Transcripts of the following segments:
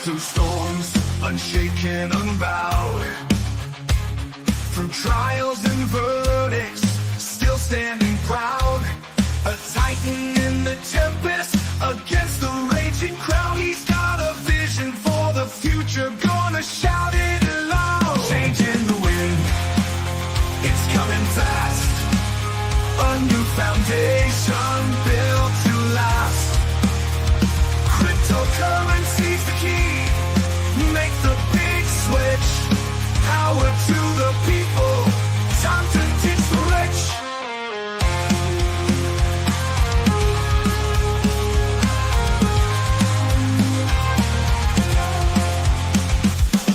Through storms, unshaken, unbowed. Through trials and verdicts, still standing proud. A titan in the tempest, against the raging crowd. He's got a vision for the future, gonna shout it loud. Changing the wind, it's coming fast. A new foundation built to last. Cryptocurrency's the key, make the big switch. Power to the people, time to teach the rich.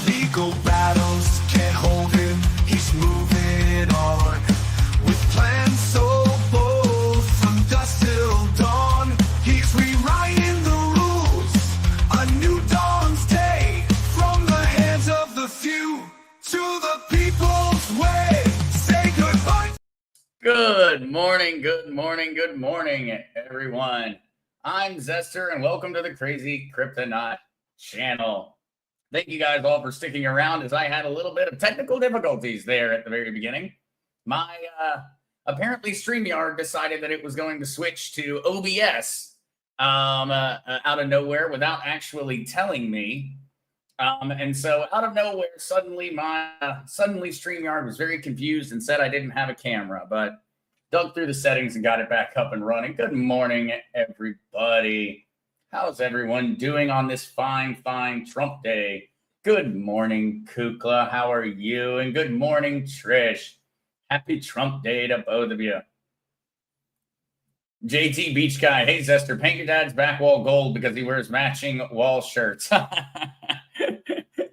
Legal battles can't hold him, he's moving on. With plans so bold, from dusk till dawn. He's rewriting the rules, a new dawn's day. From the hands of the few to the people's way. Say goodbye. Good morning, everyone. I'm Zester, and welcome to the Crazy Kryptonaut channel. Thank you guys all for sticking around, as I had a little bit of technical difficulties there at the very beginning. My apparently StreamYard decided that it was going to switch to OBS out of nowhere without actually telling me. And so out of nowhere, suddenly StreamYard was very confused and said I didn't have a camera, but dug through the settings and got it back up and running. Good morning, everybody. How's everyone doing on this fine Trump day? Good morning, Kukla. How are you? And good morning, Trish. Happy Trump day to both of you. JT Beach Guy. Hey, Zester, paint your dad's back wall gold because he wears matching wall shirts.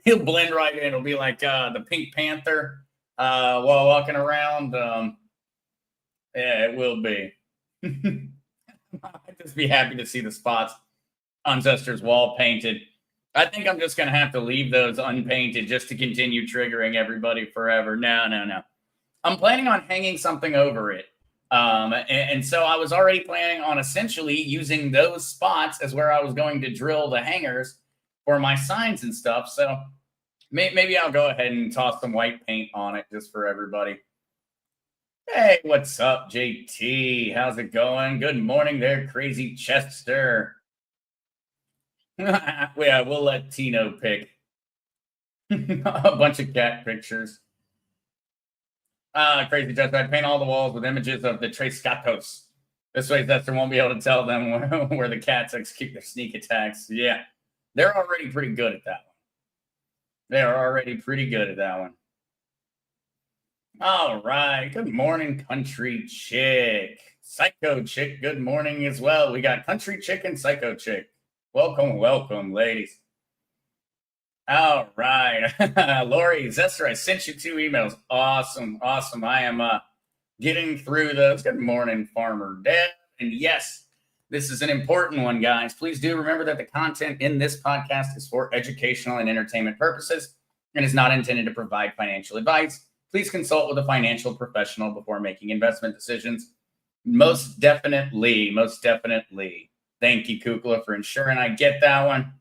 He'll blend right in. It'll be like the Pink Panther while walking around. Yeah, it will be. I'd just be happy to see the spots on Zester's wall painted. I think I'm just going to have to leave those unpainted just to continue triggering everybody forever. No. I'm planning on hanging something over it. And so I was already planning on essentially using those spots as where I was going to drill the hangers for my signs and stuff. So maybe I'll go ahead and toss some white paint on it just for everybody. Hey, what's up, JT? How's it going? Good morning there, Crazy Chester. Yeah, we'll let Tino pick a bunch of cat pictures. Crazy Chester, I paint all the walls with images of the Tres Gatos. This way, Zester won't be able to tell them where the cats execute their sneak attacks. Yeah, they're already pretty good at that one. All right. Good morning, Country Chick. Psycho Chick, good morning as well. We got Country Chick and Psycho Chick. Welcome, ladies. All right. Lori, Zester, I sent you 2 emails. Awesome. I am getting through those. Good morning, Farmer Deb. And yes, this is an important one, guys. Please do remember that the content in this podcast is for educational and entertainment purposes and is not intended to provide financial advice. Please consult with a financial professional before making investment decisions. Most definitely. Thank you, Kukla, for ensuring I get that one.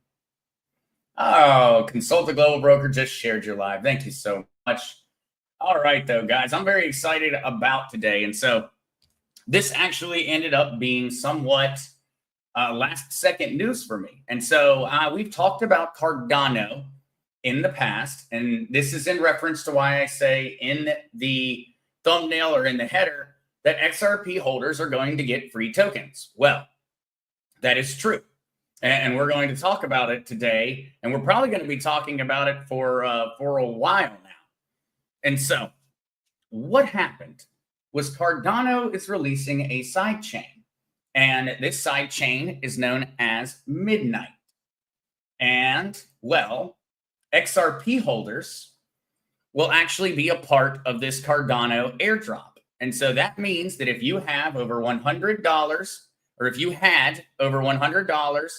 Oh, Consult a Global Broker just shared your live. Thank you so much. All right, though, guys, I'm very excited about today. And so this actually ended up being somewhat last-second news for me. And so we've talked about Cardano in the past, and this is in reference to why I say in the thumbnail or in the header that XRP holders are going to get free tokens. Well, that is true. And we're going to talk about it today, and we're probably going to be talking about it for a while now. And so what happened was Cardano is releasing a sidechain, and this sidechain is known as Midnight. And, well, XRP holders will actually be a part of this Cardano airdrop. And so that means that if you have over $100, or if you had over $100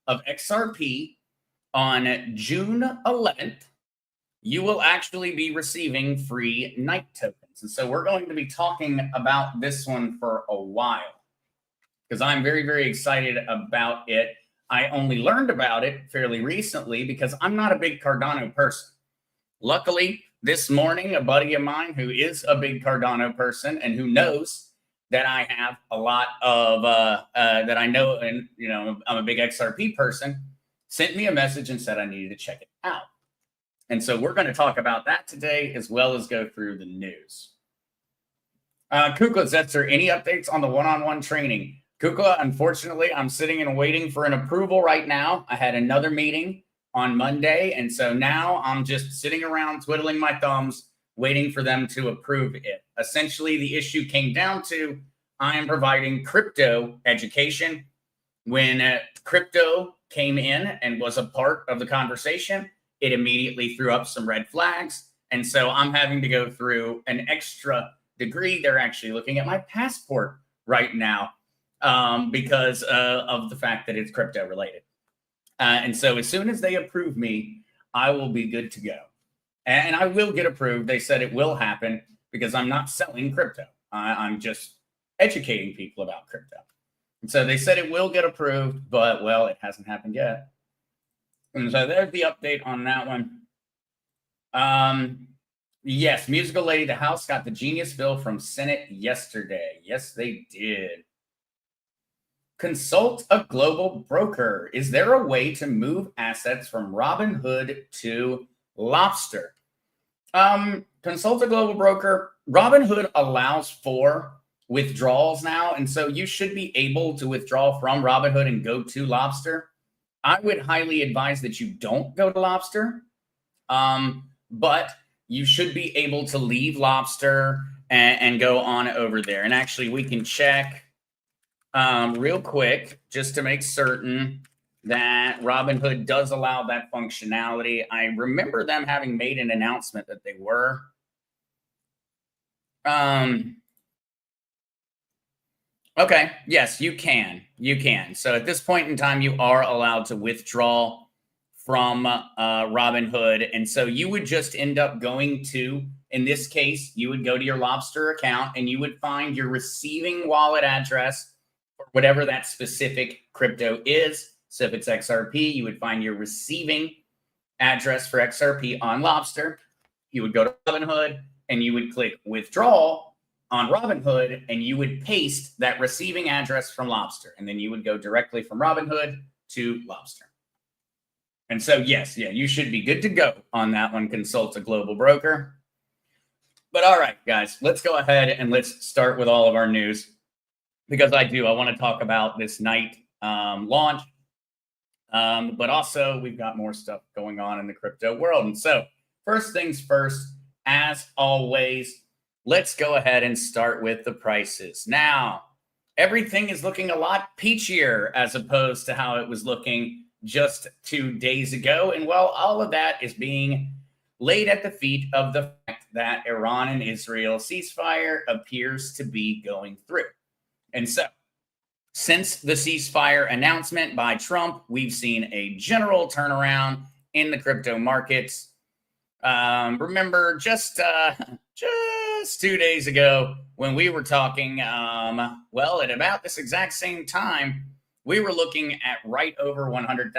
of XRP on June 11th, you will actually be receiving free night tokens. And so we're going to be talking about this one for a while because I'm very, very excited about it. I only learned about it fairly recently because I'm not a big Cardano person. Luckily, this morning, a buddy of mine who is a big Cardano person and who knows that I have a lot of that I know, and I'm a big XRP person, sent me a message and said I needed to check it out. And so we're going to talk about that today, as well as go through the news. Kukla Zetzer, any updates on the one-on-one training? Kukla, unfortunately, I'm sitting and waiting for an approval right now. I had another meeting on Monday, and so now I'm just sitting around twiddling my thumbs, waiting for them to approve it. Essentially, the issue came down to I am providing crypto education. When crypto came in and was a part of the conversation, it immediately threw up some red flags. And so I'm having to go through an extra degree. They're actually looking at my passport right now because of the fact that it's crypto related. And so as soon as they approve me, I will be good to go. And I will get approved. They said it will happen because I'm not selling crypto. I'm just educating people about crypto. And so they said it will get approved, but, well, it hasn't happened yet. And so there's the update on that one. Yes, Musical Lady, the House got the genius bill from Senate yesterday. Yes, they did. Consult a global broker. Is there a way to move assets from Robinhood to Lobster? Consult a global broker. Robinhood allows for withdrawals now, and so you should be able to withdraw from Robinhood and go to Lobster. I would highly advise that you don't go to Lobster, but you should be able to leave Lobster and go on over there. And actually, we can check real quick just to make certain that Robinhood does allow that functionality. I remember them having made an announcement that they were. Okay, yes, you can. You can. So at this point in time, you are allowed to withdraw from Robinhood. And so you would just end up going to, in this case, you would go to your Lobster account and you would find your receiving wallet address for whatever that specific crypto is. So if it's XRP, you would find your receiving address for XRP on Lobster. You would go to Robinhood and you would click withdraw on Robinhood, and you would paste that receiving address from Lobster, and then you would go directly from Robinhood to Lobster. And so, yes, you should be good to go on that one. Consult a global broker. But all right, guys, let's go ahead and let's start with all of our news, because I want to talk about this night launch, but also we've got more stuff going on in the crypto world. And so first things first, as always, let's go ahead and start with the prices. Now, everything is looking a lot peachier as opposed to how it was looking just 2 days ago. And well, all of that is being laid at the feet of the fact that Iran and Israel ceasefire appears to be going through. And so, since the ceasefire announcement by Trump, we've seen a general turnaround in the crypto markets. Remember, just 2 days ago when we were talking, well, at about this exact same time, we were looking at right over $100,000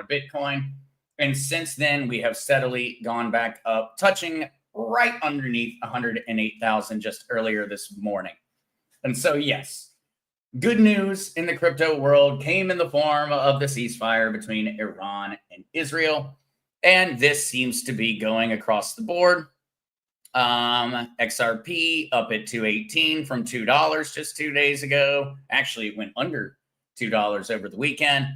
Bitcoin. And since then, we have steadily gone back up, touching right underneath 108,000 just earlier this morning. And so, yes, good news in the crypto world came in the form of the ceasefire between Iran and Israel. And this seems to be going across the board. XRP up at 218 from $2 just 2 days ago. Actually, it went under $2 over the weekend.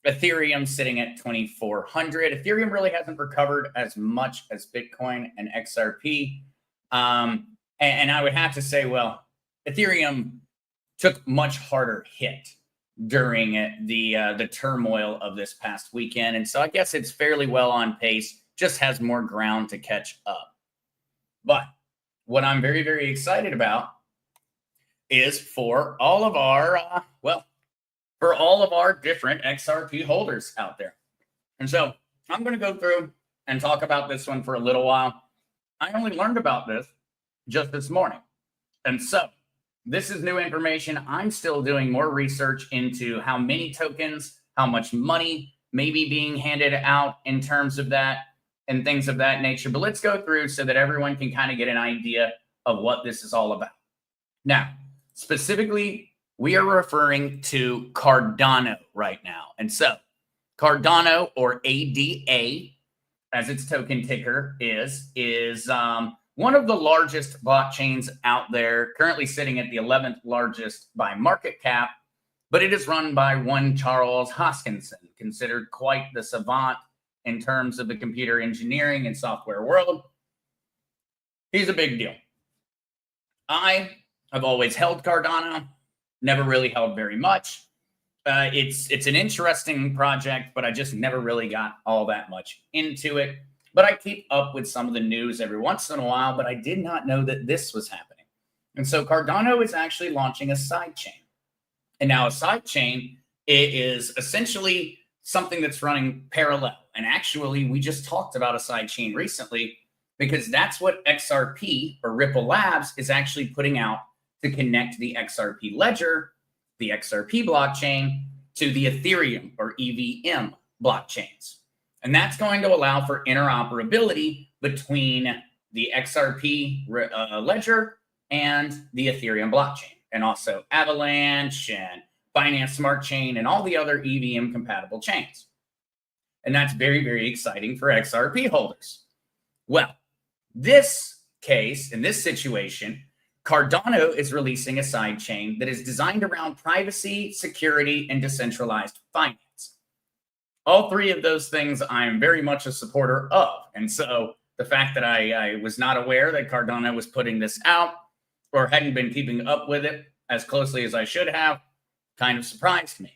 Ethereum sitting at 2,400. Ethereum really hasn't recovered as much as Bitcoin and XRP. And I would have to say, well, Ethereum took much harder hit during the turmoil of this past weekend. And so I guess it's fairly well on pace, just has more ground to catch up. But what I'm very, very excited about is for all of our, for all of our different XRP holders out there. And so I'm going to go through and talk about this one for a little while. I only learned about this just this morning. And so this is new information. I'm still doing more research into how many tokens how much money may be being handed out in terms of that and things of that nature. But let's go through so that everyone can kind of get an idea of what this is all about. Now, specifically, we are referring to Cardano right now. And so Cardano, or ADA, as its token ticker is one of the largest blockchains out there, currently sitting at the 11th largest by market cap, but it is run by one Charles Hoskinson, considered quite the savant in terms of the computer engineering and software world. He's a big deal. I have always held Cardano, never really held very much. It's an interesting project, but I just never really got all that much into it. But I keep up with some of the news every once in a while, but I did not know that this was happening. And so Cardano is actually launching a sidechain. And now a sidechain is essentially something that's running parallel. And actually, we just talked about a sidechain recently because that's what XRP, or Ripple Labs, is actually putting out to connect the XRP ledger, the XRP blockchain, to the Ethereum, or EVM blockchains. And that's going to allow for interoperability between the XRP ledger and the Ethereum blockchain, and also Avalanche and Binance Smart Chain and all the other EVM compatible chains. And that's very, very exciting for XRP holders. Well, this case, in this situation, Cardano is releasing a sidechain that is designed around privacy, security, and decentralized finance. All three of those things I'm very much a supporter of. And so the fact that I was not aware that Cardano was putting this out, or hadn't been keeping up with it as closely as I should have, kind of surprised me.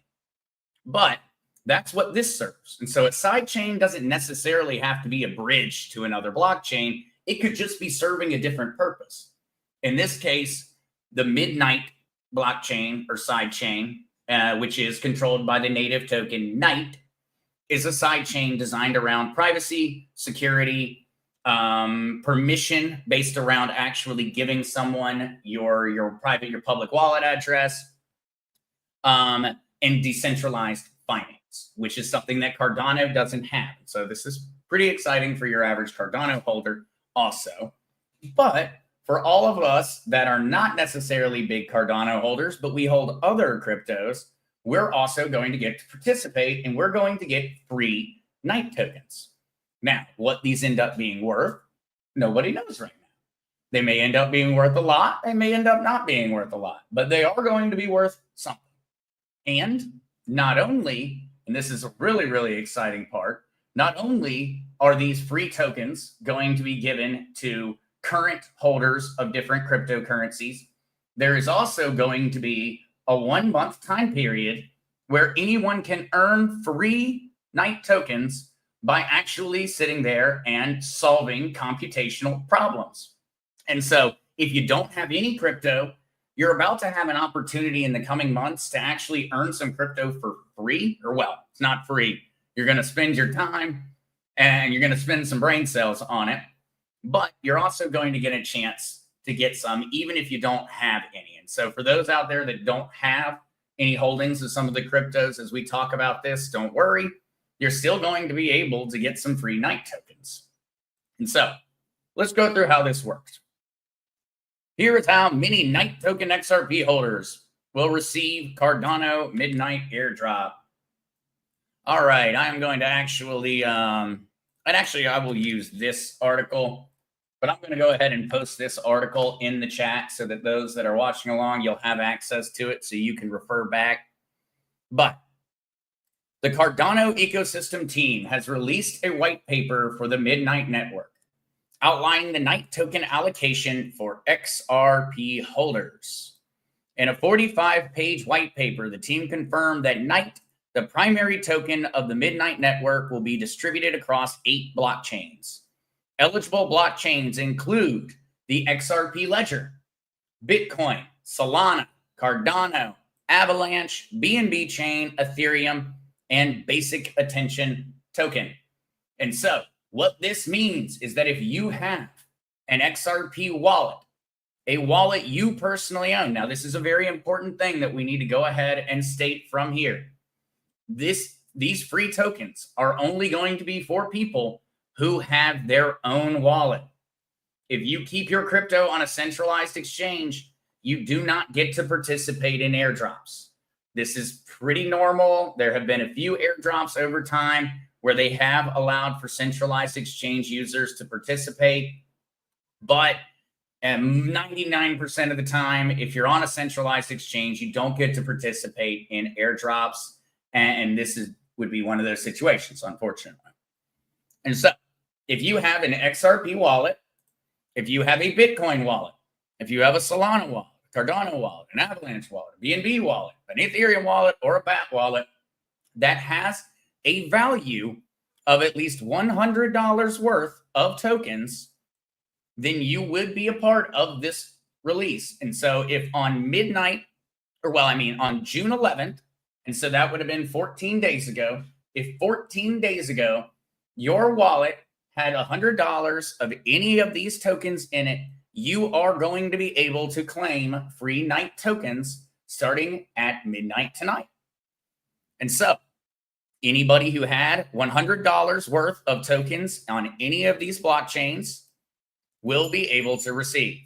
But that's what this serves. And so a sidechain doesn't necessarily have to be a bridge to another blockchain. It could just be serving a different purpose. In this case, the Midnight blockchain, or sidechain, which is controlled by the native token Night, is a sidechain designed around privacy, security, permission based around actually giving someone your public wallet address, and decentralized finance, which is something that Cardano doesn't have. So this is pretty exciting for your average Cardano holder also. But for all of us that are not necessarily big Cardano holders, but we hold other cryptos, we're also going to get to participate, and we're going to get free Night tokens. Now, what these end up being worth, nobody knows right now. They may end up being worth a lot. They may end up not being worth a lot, but they are going to be worth something. And not only, and this is a really, really exciting part, not only are these free tokens going to be given to current holders of different cryptocurrencies, there is also going to be a 1-month time period where anyone can earn free Night tokens by actually sitting there and solving computational problems. And so if you don't have any crypto, you're about to have an opportunity in the coming months to actually earn some crypto for free. Or, well, it's not free. You're going to spend your time and you're going to spend some brain cells on it, but you're also going to get a chance to get some, even if you don't have any. And so for those out there that don't have any holdings of some of the cryptos, as we talk about this, don't worry. You're still going to be able to get some free Night tokens. And so let's go through how this works. Here is how many Night token XRP holders will receive Cardano Midnight airdrop. All right, I am going to actually, I will use this article, but I'm going to go ahead and post this article in the chat so that those that are watching along, you'll have access to it so you can refer back. But the Cardano ecosystem team has released a white paper for the Midnight network, outlining the Night token allocation for XRP holders. In a 45-page white paper, the team confirmed that Night, the primary token of the Midnight network, will be distributed across 8 blockchains. Eligible blockchains include the XRP ledger, Bitcoin, Solana, Cardano, Avalanche, BNB chain, Ethereum, and basic attention token. And so what this means is that if you have an XRP wallet, a wallet you personally own, now this is a very important thing that we need to go ahead and state from here. these free tokens are only going to be for people who have their own wallet. If you keep your crypto on a centralized exchange, you do not get to participate in airdrops. This is pretty normal. There have been a few airdrops over time where they have allowed for centralized exchange users to participate. But 99% of the time, if you're on a centralized exchange, you don't get to participate in airdrops. And this would be one of those situations, unfortunately. And so if you have an XRP wallet, if you have a Bitcoin wallet, if you have a Solana wallet, a Cardano wallet, an Avalanche wallet, a BNB wallet, an Ethereum wallet, or a BAT wallet that has a value of at least $100 worth of tokens, then you would be a part of this release. And so if on midnight, on June 11th, and so that would have been 14 days ago, if 14 days ago, your wallet had $100 of any of these tokens in it, you are going to be able to claim free night tokens starting at midnight tonight. And so anybody who had $100 worth of tokens on any of these blockchains will be able to receive.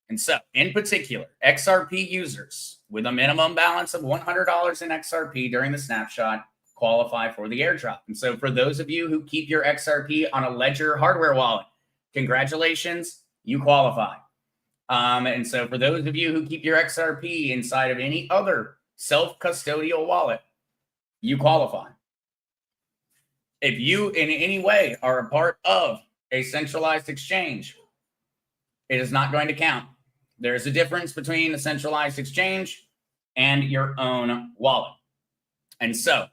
And so in particular, XRP users with a minimum balance of $100 in XRP during the snapshot qualify for the airdrop. And so for those of you who keep your XRP on a Ledger hardware wallet, congratulations, you qualify. And so for those of you who keep your XRP inside of any other self-custodial wallet, you qualify. If you in any way are a part of a centralized exchange, it is not going to count. There is a difference between a centralized exchange and your own wallet. And so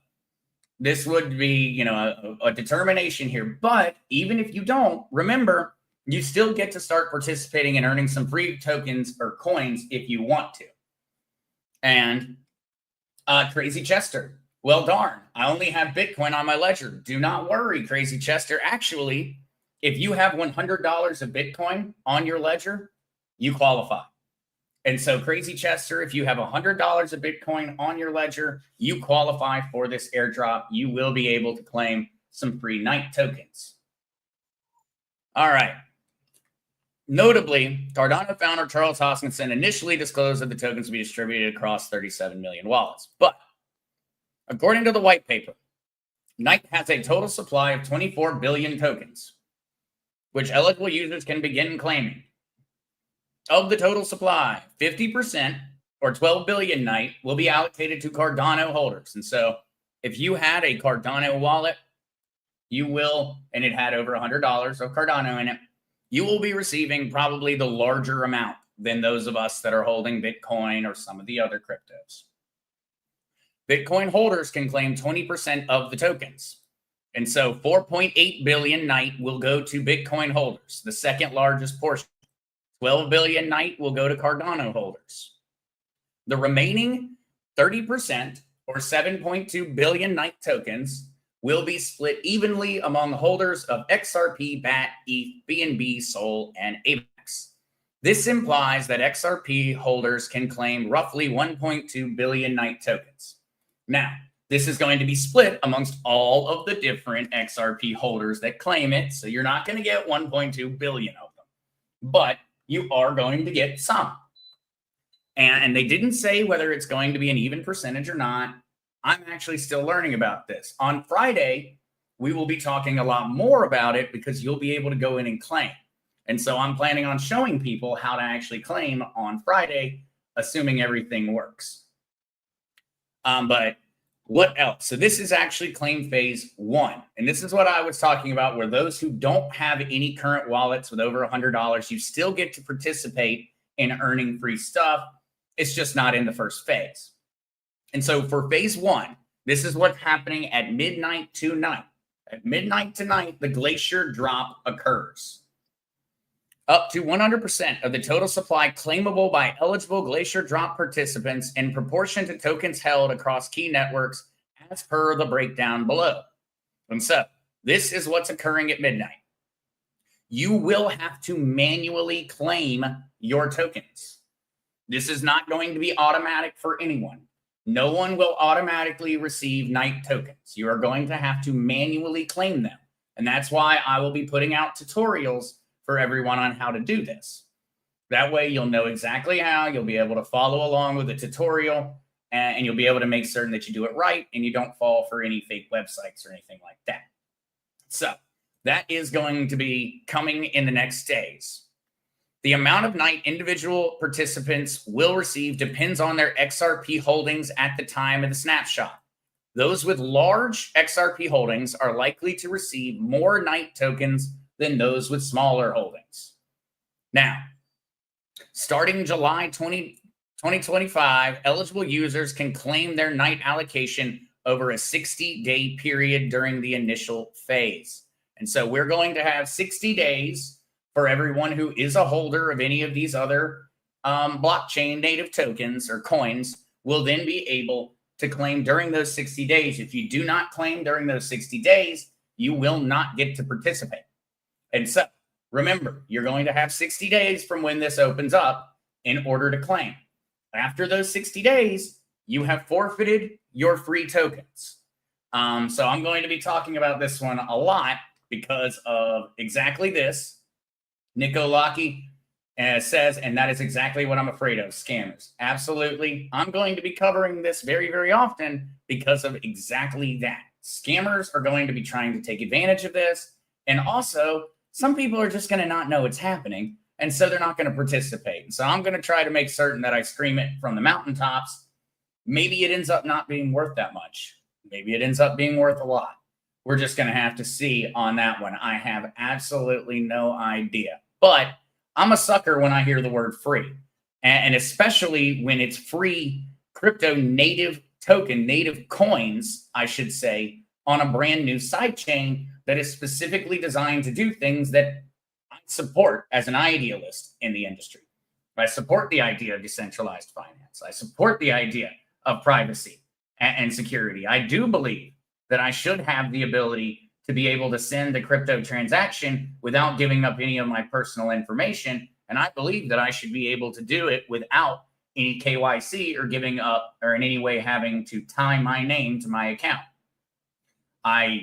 this would be, a determination here. But even if you don't, remember, you still get to start participating and earning some free tokens or coins if you want to. And Crazy Chester, well, darn, I only have Bitcoin on my ledger. Do not worry, Crazy Chester. Actually, if you have $100 of Bitcoin on your ledger, you qualify. And so Crazy Chester, if you have $100 of Bitcoin on your ledger, you qualify for this airdrop. You will be able to claim some free night tokens. All right. Notably, Cardano founder Charles Hoskinson initially disclosed that the tokens would be distributed across 37 million wallets. But according to the white paper, Night has a total supply of 24 billion tokens, which eligible users can begin claiming. Of the total supply, 50% or 12 billion Night will be allocated to Cardano holders. And so if you had a Cardano wallet, you will, and it had over $100 of Cardano in it, you will be receiving probably the larger amount than those of us that are holding Bitcoin or some of the other cryptos. Bitcoin holders can claim 20% of the tokens. And so 4.8 billion Night will go to Bitcoin holders, the second largest portion. 12 billion Night will go to Cardano holders. The remaining 30% or 7.2 billion Night tokens will be split evenly among holders of XRP, BAT, ETH, BNB, SOL, and AVAX. This implies that XRP holders can claim roughly 1.2 billion Night tokens. Now, this is going to be split amongst all of the different XRP holders that claim it, so you're not going to get 1.2 billion of them. But you are going to get some. And they didn't say whether it's going to be an even percentage or not. I'm actually still learning about this. On Friday, we will be talking a lot more about it because you'll be able to go in and claim. And so I'm planning on showing people how to actually claim on Friday, assuming everything works. But what else? So this is actually claim phase 1. And this is what I was talking about, where those who don't have any current wallets with over $100, you still get to participate in earning free stuff. It's just not in the first phase. And so for phase 1, this is what's happening at midnight tonight. At midnight tonight, the glacier drop occurs. Up to 100% of the total supply claimable by eligible glacier drop participants in proportion to tokens held across key networks as per the breakdown below. And so this is what's occurring at midnight. You will have to manually claim your tokens. This is not going to be automatic for anyone. No one will automatically receive night tokens. You are going to have to manually claim them. And that's why I will be putting out tutorials for everyone on how to do this. That way you'll know exactly how, you'll be able to follow along with the tutorial, and you'll be able to make certain that you do it right and you don't fall for any fake websites or anything like that. So that is going to be coming in the next days. The amount of night individual participants will receive depends on their XRP holdings at the time of the snapshot. Those with large XRP holdings are likely to receive more night tokens than those with smaller holdings. Now, starting July 2025, eligible users can claim their night allocation over a 60-day period during the initial phase. And so we're going to have 60 days for everyone who is a holder of any of these other blockchain native tokens or coins will then be able to claim during those 60 days. If you do not claim during those 60 days, you will not get to participate. And so remember, you're going to have 60 days from when this opens up in order to claim. After those 60 days, you have forfeited your free tokens. So I'm going to be talking about this one a lot because of exactly this. Nico Locky says, and that is exactly what I'm afraid of, scammers. Absolutely. I'm going to be covering this very, very often because of exactly that. Scammers are going to be trying to take advantage of this. And also, some people are just going to not know what's happening. And so they're not going to participate. And so I'm going to try to make certain that I scream it from the mountaintops. Maybe it ends up not being worth that much. Maybe it ends up being worth a lot. We're just going to have to see on that one. I have absolutely no idea. But I'm a sucker when I hear the word free. And especially when it's free crypto native token, native coins, I should say, on a brand new sidechain that is specifically designed to do things that I support as an idealist in the industry. I support the idea of decentralized finance. I support the idea of privacy and security. I do believe that I should have the ability to be able to send a crypto transaction without giving up any of my personal information. And I believe that I should be able to do it without any KYC or giving up or in any way having to tie my name to my account. I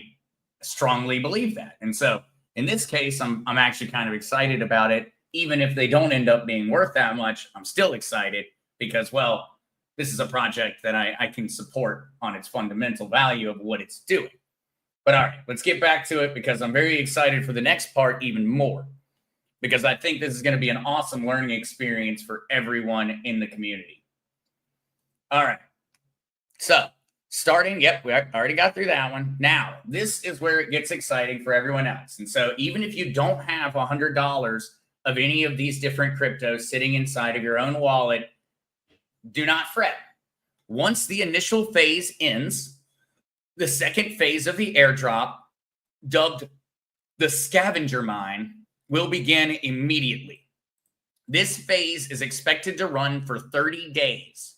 strongly believe that. And so in this case, I'm actually kind of excited about it. Even if they don't end up being worth that much, I'm still excited because, well, this is a project that I can support on its fundamental value of what it's doing. But all right, let's get back to it because I'm very excited for the next part even more, because I think this is going to be an awesome learning experience for everyone in the community. All right. So starting, yep, we already got through that one. Now, this is where it gets exciting for everyone else. And so even if you don't have $100 of any of these different cryptos sitting inside of your own wallet, do not fret. Once the initial phase ends, the second phase of the airdrop, dubbed the scavenger mine, will begin immediately. This phase is expected to run for 30 days.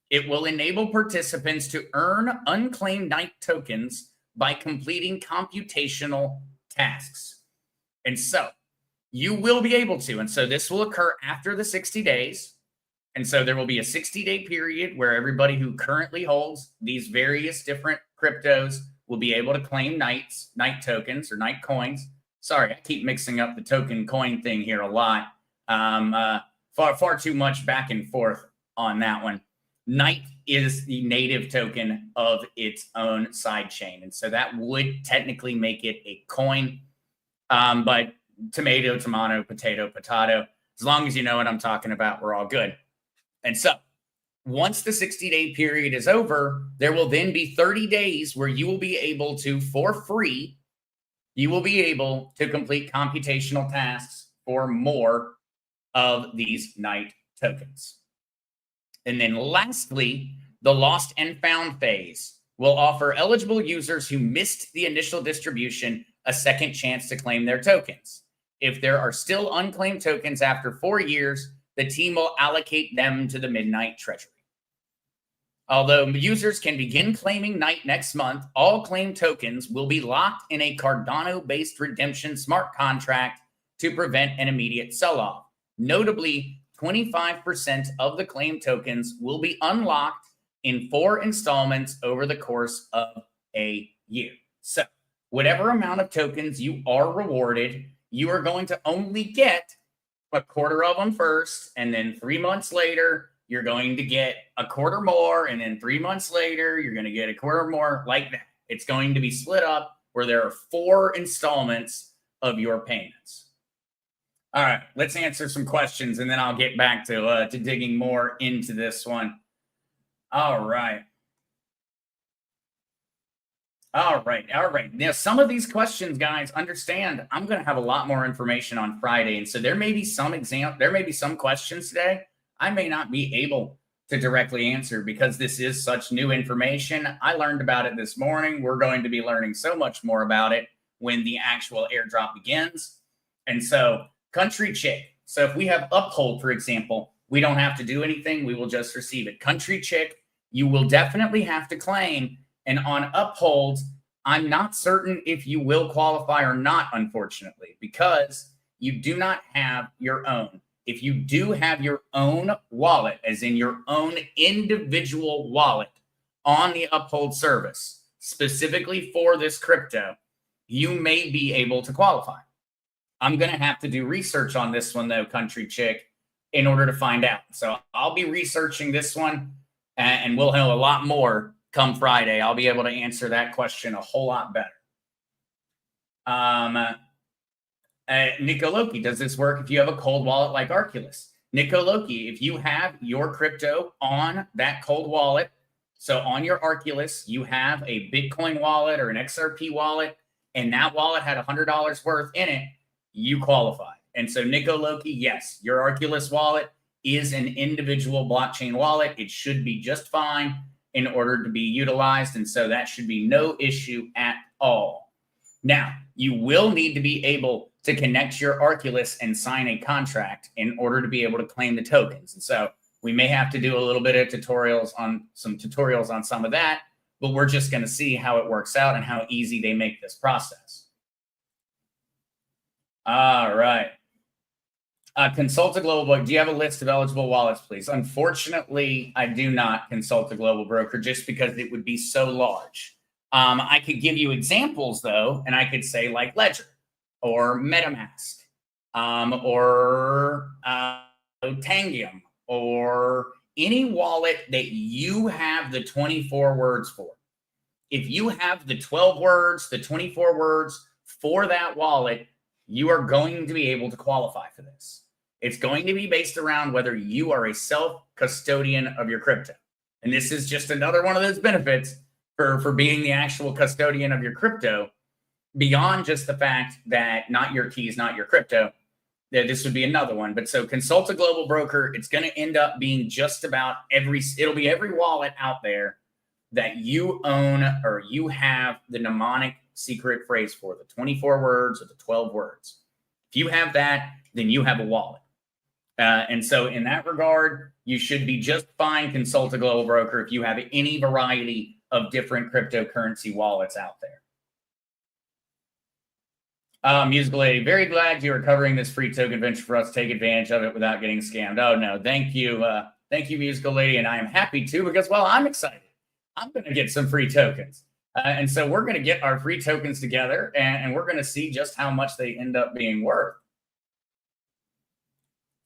It will enable participants to earn unclaimed night tokens by completing computational tasks. And so you will be able to, and so this will occur after the 60 days. And so there will be a 60-day period where everybody who currently holds these various different cryptos will be able to claim night tokens or night coins. Sorry, I keep mixing up the token coin thing here a lot. Far too much back and forth on that one. Night is the native token of its own sidechain. And so that would technically make it a coin. But tomato, potato, as long as you know what I'm talking about, we're all good. And so once the 60-day period is over, there will then be 30 days where you will be able to, for free, you will be able to complete computational tasks for more of these night tokens. And then lastly, the lost and found phase will offer eligible users who missed the initial distribution a second chance to claim their tokens. If there are still unclaimed tokens after 4 years, the team will allocate them to the Midnight Treasury. Although users can begin claiming night next month, all claimed tokens will be locked in a Cardano-based redemption smart contract to prevent an immediate sell-off. Notably, 25% of the claimed tokens will be unlocked in 4 installments over the course of a year. So whatever amount of tokens you are rewarded, you are going to only get a quarter of them first, and then 3 months later, you're going to get a quarter more, and then 3 months later, you're going to get a quarter more, like that. It's going to be split up where there are 4 installments of your payments. All right, let's answer some questions, and then I'll get back to digging more into this one. All right. All right. Now, some of these questions, guys, understand I'm going to have a lot more information on Friday. And so there may be some questions today I may not be able to directly answer because this is such new information. I learned about it this morning. We're going to be learning so much more about it when the actual airdrop begins. And so, Country Chick. So if we have Uphold, for example, we don't have to do anything. We will just receive it. Country Chick, you will definitely have to claim. And on Uphold, I'm not certain if you will qualify or not, unfortunately, because you do not have your own. If you do have your own wallet, as in your own individual wallet on the Uphold service, specifically for this crypto, you may be able to qualify. I'm going to have to do research on this one, though, Country Chick, in order to find out. So I'll be researching this one, and we'll know a lot more come Friday. I'll be able to answer that question a whole lot better. Nico Loki, does this work if you have a cold wallet like Arculus? Nico Loki, if you have your crypto on that cold wallet, so on your Arculus, you have a Bitcoin wallet or an XRP wallet, and that wallet had $100 worth in it, you qualify. And so Nico Loki, yes, your Arculus wallet is an individual blockchain wallet. It should be just fine in order to be utilized. And so that should be no issue at all. Now, you will need to be able to connect your Arculus and sign a contract in order to be able to claim the tokens. And so we may have to do a little bit of tutorials on some of that, but we're just going to see how it works out and how easy they make this process. All right. Consult a global broker. Do you have a list of eligible wallets, please? Unfortunately, I do not consult a global broker just because it would be so large. I could give you examples, though, and I could say like Ledger or MetaMask or Tangium or any wallet that you have the 24 words for. If you have the 12 words, the 24 words for that wallet, you are going to be able to qualify for this. It's going to be based around whether you are a self-custodian of your crypto. And this is just another one of those benefits for being the actual custodian of your crypto, beyond just the fact that not your keys, not your crypto. This would be another one. But so consult a global broker. It's going to end up being just about it'll be every wallet out there that you own or you have the mnemonic secret phrase for, the 24 words or the 12 words. If you have that, then you have a wallet. And so in that regard, you should be just fine. Consult a global broker if you have any variety of different cryptocurrency wallets out there. Musical Lady, very glad you are covering this free token venture for us to take advantage of it without getting scammed. Oh, no, thank you. Thank you, Musical Lady. And I am happy to because, well, I'm excited. I'm going to get some free tokens. And so we're going to get our free tokens together and we're going to see just how much they end up being worth.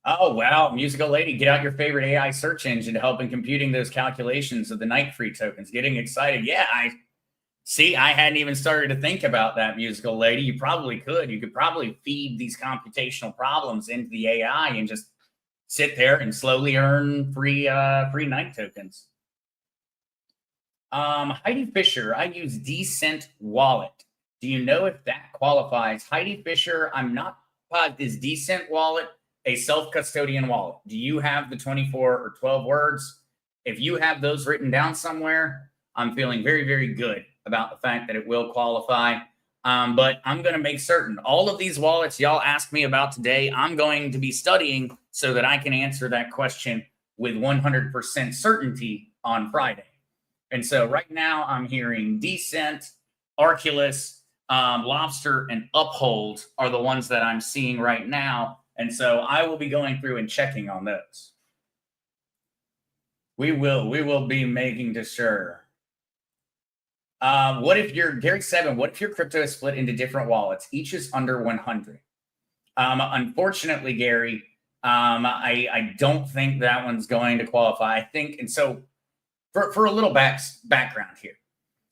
Oh, wow. Musical Lady, get out your favorite AI search engine to help in computing those calculations of the night free tokens. Getting excited. Yeah, I hadn't even started to think about that, Musical Lady. You probably could. You could probably feed these computational problems into the AI and just sit there and slowly earn free night tokens. Heidi Fisher, I use Decent Wallet. Do you know if that qualifies? Heidi Fisher, I'm not positive. Is Decent Wallet a self-custodian wallet? Do you have the 24 or 12 words? If you have those written down somewhere, I'm feeling very, very good about the fact that it will qualify. But I'm going to make certain all of these wallets y'all asked me about today, I'm going to be studying so that I can answer that question with 100% certainty on Friday. And so right now I'm hearing Decent, Arculus, Lobster, and Uphold are the ones that I'm seeing right now. And so I will be going through and checking on those. We will be making sure. What if your Gary 7? What if your crypto is split into different wallets? Each is under 100. Unfortunately, Gary, I don't think that one's going to qualify. I think, and so for a little background here,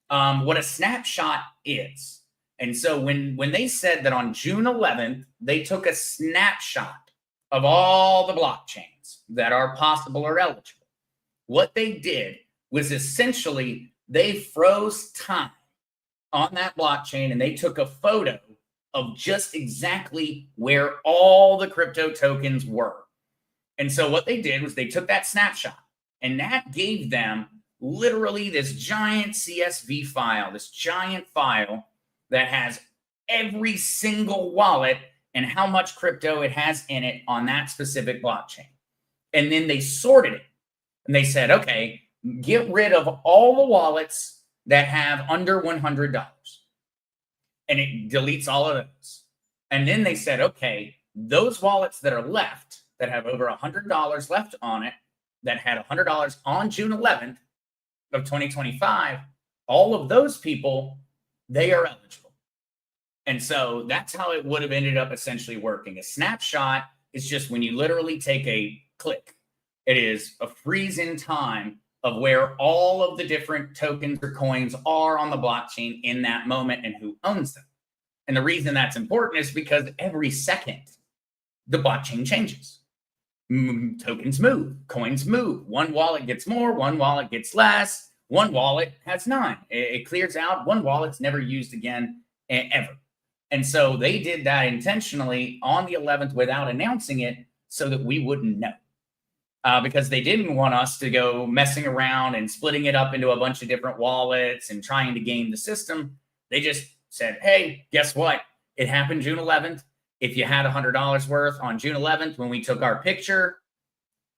what a snapshot is. And so when they said that on June 11th, they took a snapshot of all the blockchains that are possible or eligible, what they did was essentially they froze time on that blockchain and they took a photo of just exactly where all the crypto tokens were. And so what they did was they took that snapshot and that gave them literally this giant CSV file, this giant file that has every single wallet and how much crypto it has in it on that specific blockchain. And then they sorted it and they said, okay, get rid of all the wallets that have under $100. And it deletes all of those. And then they said, okay, those wallets that are left that have over $100 left on it, that had $100 on June 11th of 2025, all of those people, they are eligible. And so that's how it would have ended up essentially working. A snapshot is just when you literally take a click. It is a freeze in time of where all of the different tokens or coins are on the blockchain in that moment and who owns them. And the reason that's important is because every second, the blockchain changes. Tokens move, coins move. One wallet gets more, one wallet gets less. One wallet has none. It clears out. One wallet's never used again, ever. And so they did that intentionally on the 11th without announcing it so that we wouldn't know. Because they didn't want us to go messing around and splitting it up into a bunch of different wallets and trying to game the system. They just said, hey, guess what? It happened June 11th. If you had $100 worth on June 11th when we took our picture,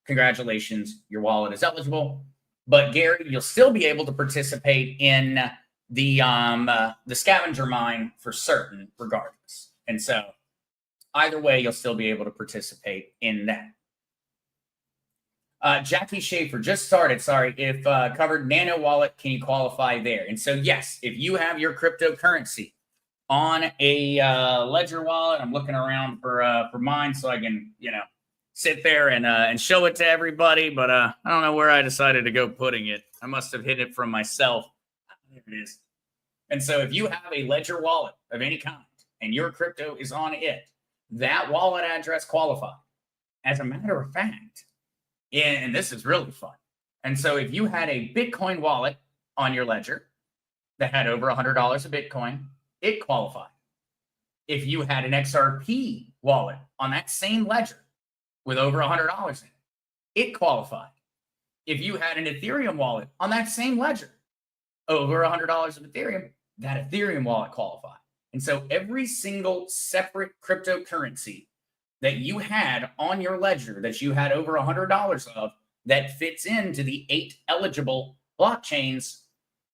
congratulations, your wallet is eligible. But Gary, you'll still be able to participate in the scavenger mine for certain, regardless. And so either way, you'll still be able to participate in that. Jackie Schaefer just started. Sorry, if covered Nano Wallet, can you qualify there? And so, yes, if you have your cryptocurrency on a Ledger wallet, I'm looking around for mine so I can, sit there and show it to everybody. But I don't know where I decided to go putting it. I must have hid it from myself. There it is. And so, if you have a Ledger wallet of any kind and your crypto is on it, that wallet address qualifies. As a matter of fact. And this is really fun. And so if you had a Bitcoin wallet on your ledger that had over $100 of Bitcoin, it qualified. If you had an XRP wallet on that same ledger with over $100 in it, it qualified. If you had an Ethereum wallet on that same ledger, over $100 of Ethereum, that Ethereum wallet qualified. And so every single separate cryptocurrency that you had on your ledger that you had over $100 of that fits into the 8 eligible blockchains,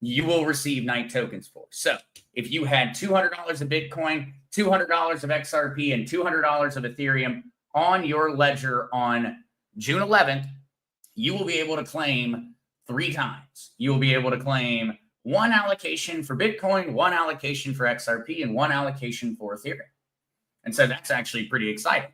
you will receive Night tokens for. So if you had $200 of Bitcoin, $200 of XRP, and $200 of Ethereum on your ledger on June 11th, you will be able to claim 3 times. You will be able to claim 1 allocation for Bitcoin, 1 allocation for XRP, and 1 allocation for Ethereum. And so that's actually pretty exciting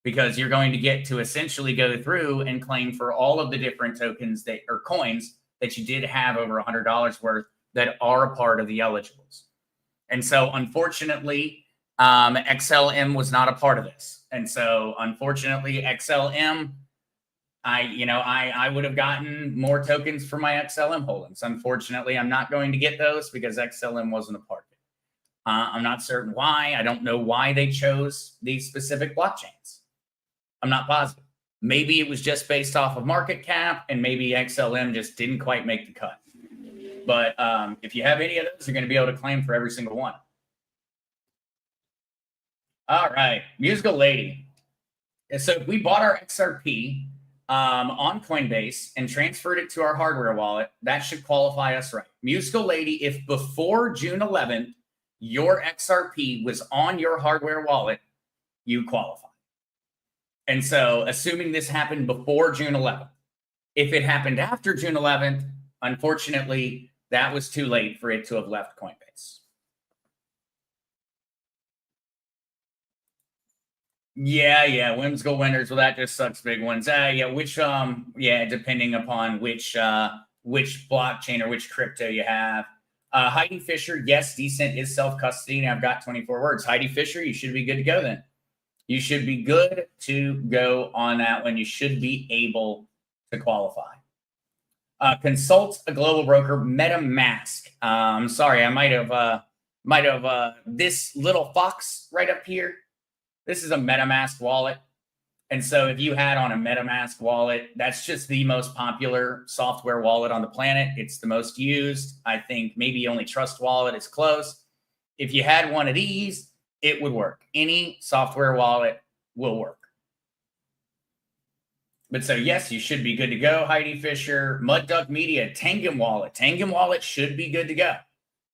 because you're going to get to essentially go through and claim for all of the different tokens that or coins that you did have over $100 worth that are a part of the eligibles. And so unfortunately, XLM was not a part of this. And so unfortunately, XLM, I would have gotten more tokens for my XLM holdings. Unfortunately, I'm not going to get those because XLM wasn't a part of it. I'm not certain why. I don't know why they chose these specific blockchains. I'm not positive. Maybe it was just based off of market cap, and maybe XLM just didn't quite make the cut. But if you have any of those, you're going to be able to claim for every single one. All right, Musical Lady. So if we bought our XRP on Coinbase and transferred it to our hardware wallet, that should qualify us, right? Musical Lady, if before June 11th, your XRP was on your hardware wallet, you qualify. And so assuming this happened before June 11th, If it happened after June 11th, unfortunately, that was too late for it to have left Coinbase. Yeah, whimsical winners. Well, that just sucks big ones. Depending upon which blockchain or which crypto you have. Heidi Fisher, yes, decent is self-custody. And I've got 24 words. Heidi Fisher, you should be good to go then. You should be good to go on that one. You should be able to qualify. Consult a global broker, MetaMask. Sorry, I might have this little fox right up here. This is a MetaMask wallet. And so if you had on a MetaMask wallet, that's just the most popular software wallet on the planet. It's the most used. I think maybe only Trust Wallet is close. If you had one of these, it would work. Any software wallet will work. But so, yes, you should be good to go, Heidi Fisher. Mud Duck Media, Tangum Wallet. Tangum Wallet should be good to go.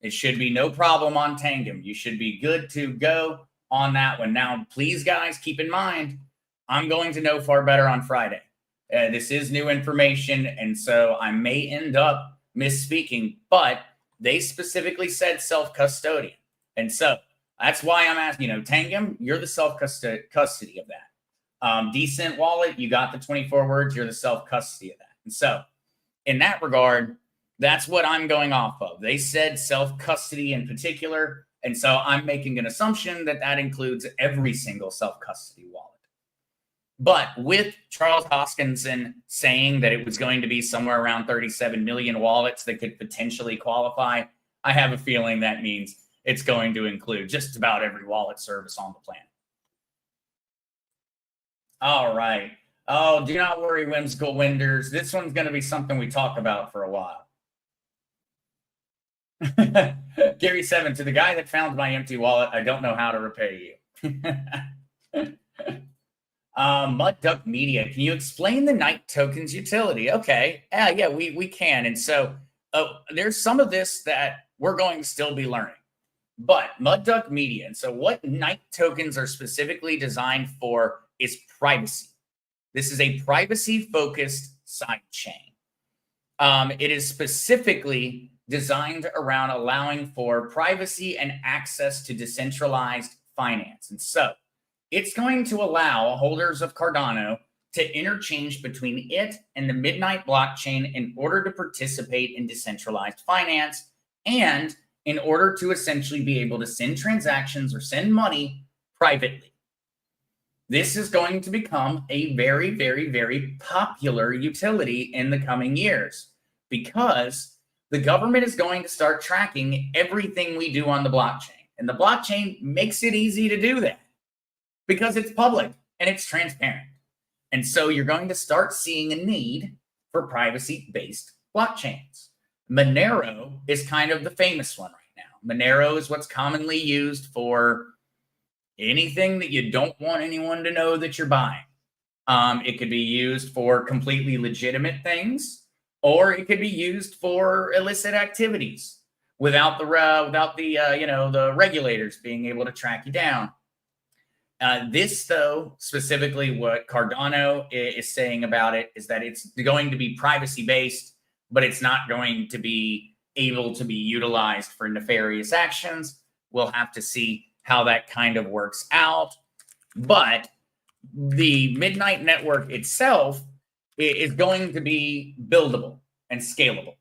It should be no problem on Tangum. You should be good to go on that one. Now, please, guys, keep in mind, I'm going to know far better on Friday. This is new information, and so I may end up misspeaking, but they specifically said self-custodian. And so that's why I'm asking, Tangum, you're the self-custody of that. Decent Wallet, you got the 24 words, you're the self-custody of that. And so in that regard, that's what I'm going off of. They said self-custody in particular. And so I'm making an assumption that that includes every single self-custody wallet. But with Charles Hoskinson saying that it was going to be somewhere around 37 million wallets that could potentially qualify, I have a feeling that means it's going to include just about every wallet service on the planet. All right. Oh, do not worry, whimsical winners. This one's going to be something we talk about for a while. Gary 7, to the guy that found my empty wallet, I don't know how to repay you. Mud Duck Media, can you explain the Night tokens utility? Okay. Yeah, we can. And so there's some of this that we're going to still be learning. But Mud Duck Media, and so what Night tokens are specifically designed for is privacy. This is a privacy-focused side chain. It is specifically designed around allowing for privacy and access to decentralized finance. And so it's going to allow holders of Cardano to interchange between it and the Midnight blockchain in order to participate in decentralized finance and in order to essentially be able to send transactions or send money privately. This is going to become a very, very, very popular utility in the coming years because the government is going to start tracking everything we do on the blockchain. And the blockchain makes it easy to do that because it's public and it's transparent. And so you're going to start seeing a need for privacy-based blockchains. Monero is kind of the famous one right now. Monero is what's commonly used for anything that you don't want anyone to know that you're buying. It could be used for completely legitimate things, or it could be used for illicit activities without the regulators being able to track you down. This, though, specifically what Cardano is saying about it is that it's going to be privacy-based, but it's not going to be able to be utilized for nefarious actions. We'll have to see how that kind of works out. But the Midnight network itself is going to be buildable and scalable.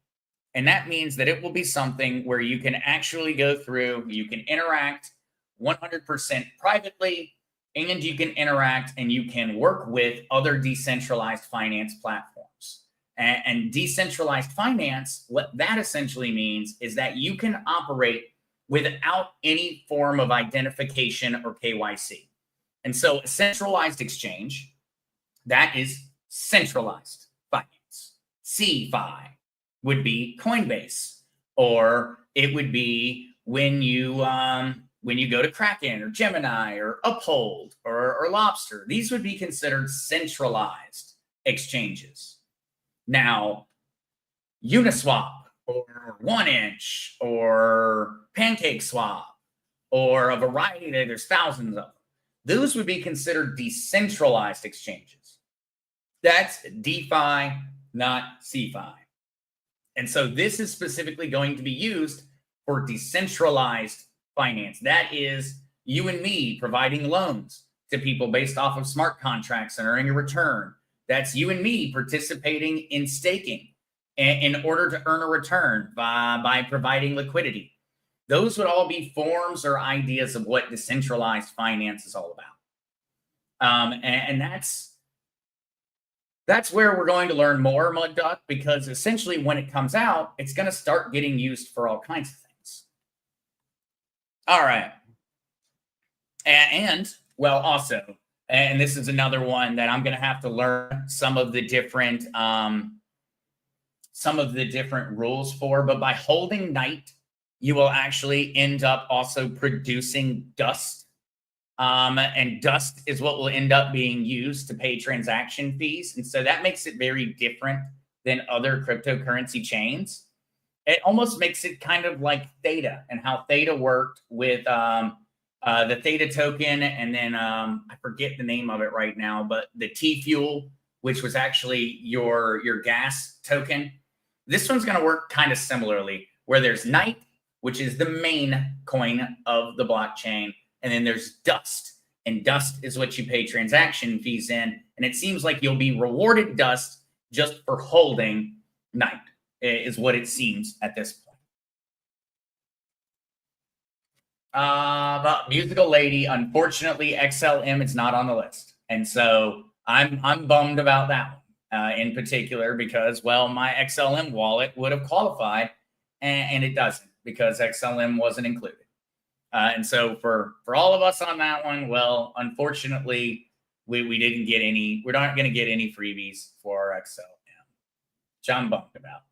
And that means that it will be something where you can actually go through, you can interact 100% privately, and you can interact and you can work with other decentralized finance platforms. And decentralized finance, what that essentially means is that you can operate without any form of identification or KYC. And so a centralized exchange, that is centralized finance. CeFi would be Coinbase, or it would be when you go to Kraken or Gemini or Uphold or Lobster. These would be considered centralized exchanges. Now, Uniswap or 1inch or PancakeSwap or a variety, there's thousands of them. Those would be considered decentralized exchanges. That's DeFi. not CeFi. And so this is specifically going to be used for decentralized finance. That is you and me providing loans to people based off of smart contracts and earning a return. That's you and me participating in staking in order to earn a return by providing liquidity. Those would all be forms or ideas of what decentralized finance is all about. And that's where we're going to learn more, Mud Duck, because essentially when it comes out, it's going to start getting used for all kinds of things. All right. And well, also, and this is another one that I'm going to have to learn some of the different rules for, but by holding night, you will actually end up also producing dust. And dust is what will end up being used to pay transaction fees. And so that makes it very different than other cryptocurrency chains. It almost makes it kind of like Theta and how Theta worked with the Theta token. And then I forget the name of it right now, but the T Fuel, which was actually your gas token. This one's going to work kind of similarly, where there's Night, which is the main coin of the blockchain. And then there's dust, and dust is what you pay transaction fees in. And it seems like you'll be rewarded dust just for holding Night, is what it seems at this point. But Musical Lady, unfortunately, XLM is not on the list. And so I'm bummed about that one in particular because, well, my XLM wallet would have qualified and it doesn't because XLM wasn't included. And so for all of us on that one, well, unfortunately, we didn't get any. We're not going to get any freebies for our XLM, which I'm bummed about.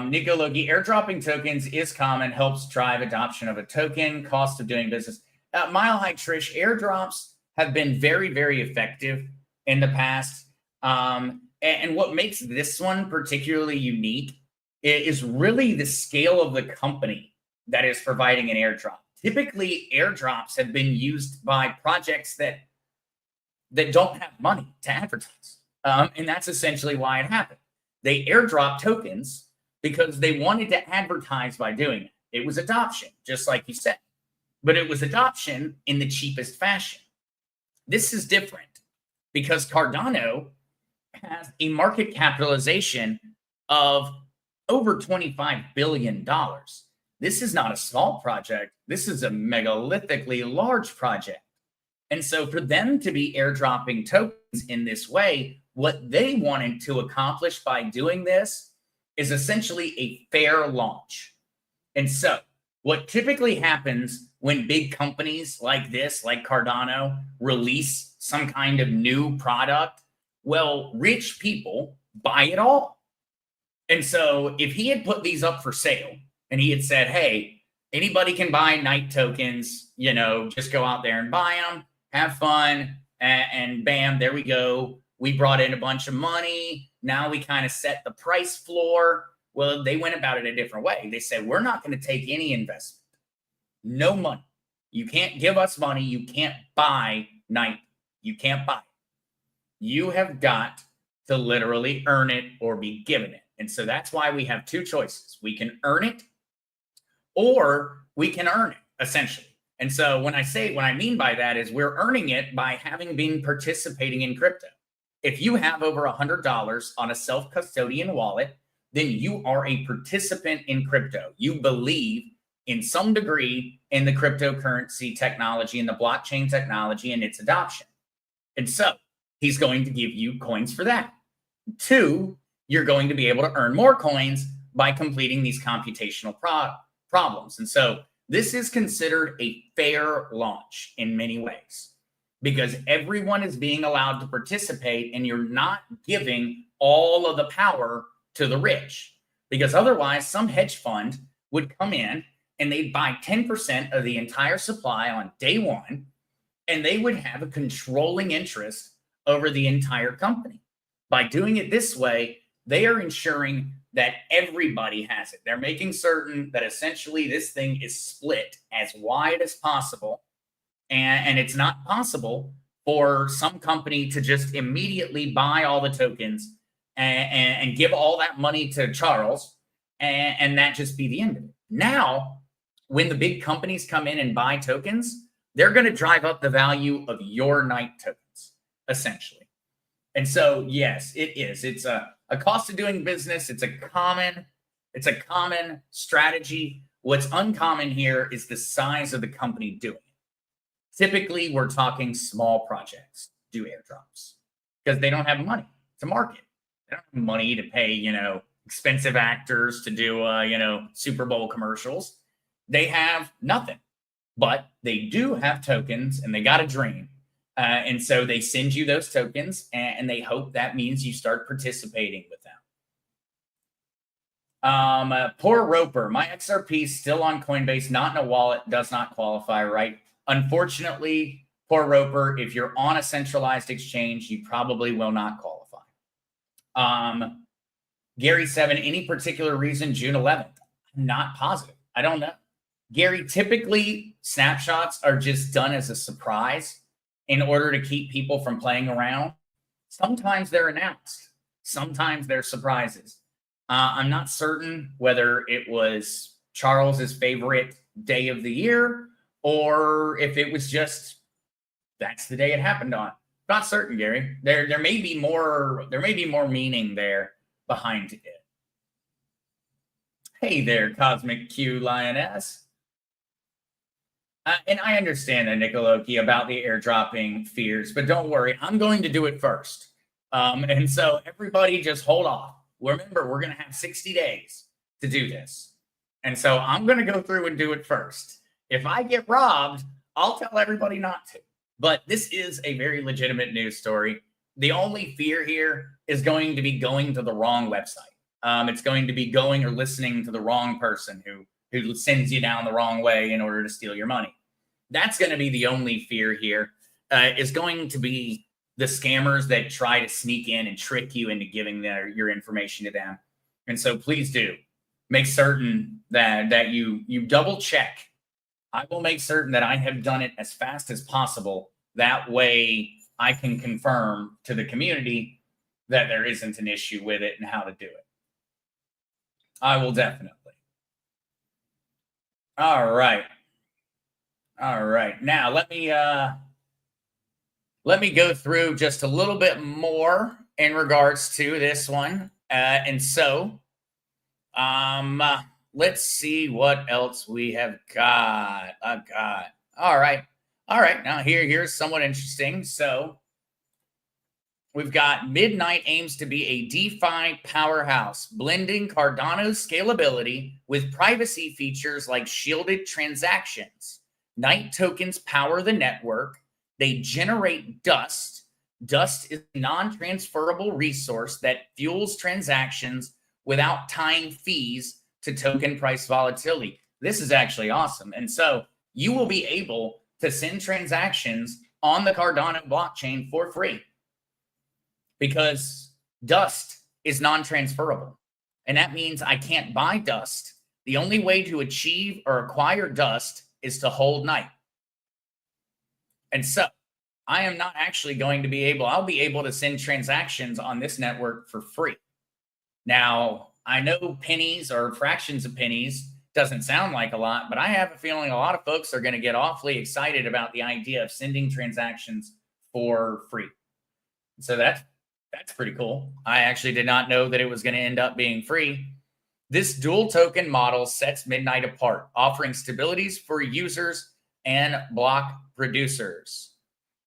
Nico Logi, airdropping tokens is common, helps drive adoption of a token, cost of doing business. Mile High Trish, airdrops have been very, very effective in the past. And what makes this one particularly unique is really the scale of the company that is providing an airdrop. Typically, airdrops have been used by projects that don't have money to advertise. And that's essentially why it happened. They airdrop tokens because they wanted to advertise by doing it. It was adoption, just like you said. But it was adoption in the cheapest fashion. This is different because Cardano has a market capitalization of over $25 billion. This is not a small project. This is a megalithic large project. And so for them to be airdropping tokens in this way, what they wanted to accomplish by doing this is essentially a fair launch. And so what typically happens when big companies like this, like Cardano, release some kind of new product, well, rich people buy it all. And so if he had put these up for sale and he had said, hey, anybody can buy Night tokens, just go out there and buy them, have fun, and bam, there we go. We brought in a bunch of money. Now we kind of set the price floor. Well, they went about it a different way. They said, we're not going to take any investment. No money. You can't give us money. You can't buy Night. You can't buy it. You have got to literally earn it or be given it. And so that's why we have two choices. We can earn it or we can earn it, essentially. And so when I mean by that is we're earning it by having been participating in crypto. If you have over $100 on a self-custodian wallet, then you are a participant in crypto. You believe in some degree in the cryptocurrency technology and the blockchain technology and its adoption. And so he's going to give you coins for that. 2, you're going to be able to earn more coins by completing these computational problems. And so this is considered a fair launch in many ways because everyone is being allowed to participate and you're not giving all of the power to the rich, because otherwise some hedge fund would come in and they'd buy 10% of the entire supply on day one, and they would have a controlling interest over the entire company. By doing it this way, they are ensuring that everybody has it. They're making certain that essentially this thing is split as wide as possible, and it's not possible for some company to just immediately buy all the tokens and give all that money to Charles, and that just be the end of it. Now, when the big companies come in and buy tokens, they're going to drive up the value of your Night tokens, essentially. And so, yes, it is. It's a cost of doing business. It's a common strategy. What's uncommon here is the size of the company doing it. Typically, we're talking small projects do airdrops because they don't have money to market. They don't have money to pay, expensive actors to do, Super Bowl commercials. They have nothing, but they do have tokens and they got a dream. And so they send you those tokens and they hope that means you start participating with them. Poor Roper, my XRP is still on Coinbase, not in a wallet, does not qualify, right? Unfortunately, poor Roper, if you're on a centralized exchange, you probably will not qualify. Gary 7, any particular reason June 11th? I'm not positive. I don't know. Gary, typically snapshots are just done as a surprise in order to keep people from playing around. Sometimes they're announced. Sometimes they're surprises. I'm not certain whether it was Charles's favorite day of the year or if it was just that's the day it happened on. Not certain, Gary. There may be more meaning there behind it. Hey there, Cosmic Q Lioness. And I understand that, Nicoloki, about the airdropping fears, but don't worry, I'm going to do it first. And so everybody just hold off. Remember, we're going to have 60 days to do this. And so I'm going to go through and do it first. If I get robbed, I'll tell everybody not to. But this is a very legitimate news story. The only fear here is going to be going to the wrong website. It's going to be going or listening to the wrong person who sends you down the wrong way in order to steal your money. That's going to be the only fear here, is going to be the scammers that try to sneak in and trick you into giving your information to them. And so please do make certain that you double check. I will make certain that I have done it as fast as possible. That way I can confirm to the community that there isn't an issue with it and how to do it. I will definitely. All right. Now let me go through just a little bit more in regards to this one. And so let's see what else we have got. All right. Now here's somewhat interesting. So we've got Midnight aims to be a DeFi powerhouse, blending Cardano's scalability with privacy features like shielded transactions. Night tokens power the network. They generate dust. Dust is a non-transferable resource that fuels transactions without tying fees to token price volatility. This is actually awesome. And so you will be able to send transactions on the Cardano blockchain for free because dust is non-transferable. And that means I can't buy dust. The only way to achieve or acquire dust is to hold Night. And so I am not actually going to be able, I'll be able to send transactions on this network for free. Now, I know pennies or fractions of pennies doesn't sound like a lot, but I have a feeling a lot of folks are going to get awfully excited about the idea of sending transactions for free. So that's pretty cool. I actually did not know that it was going to end up being free. This dual token model sets Midnight apart, offering stabilities for users and block producers.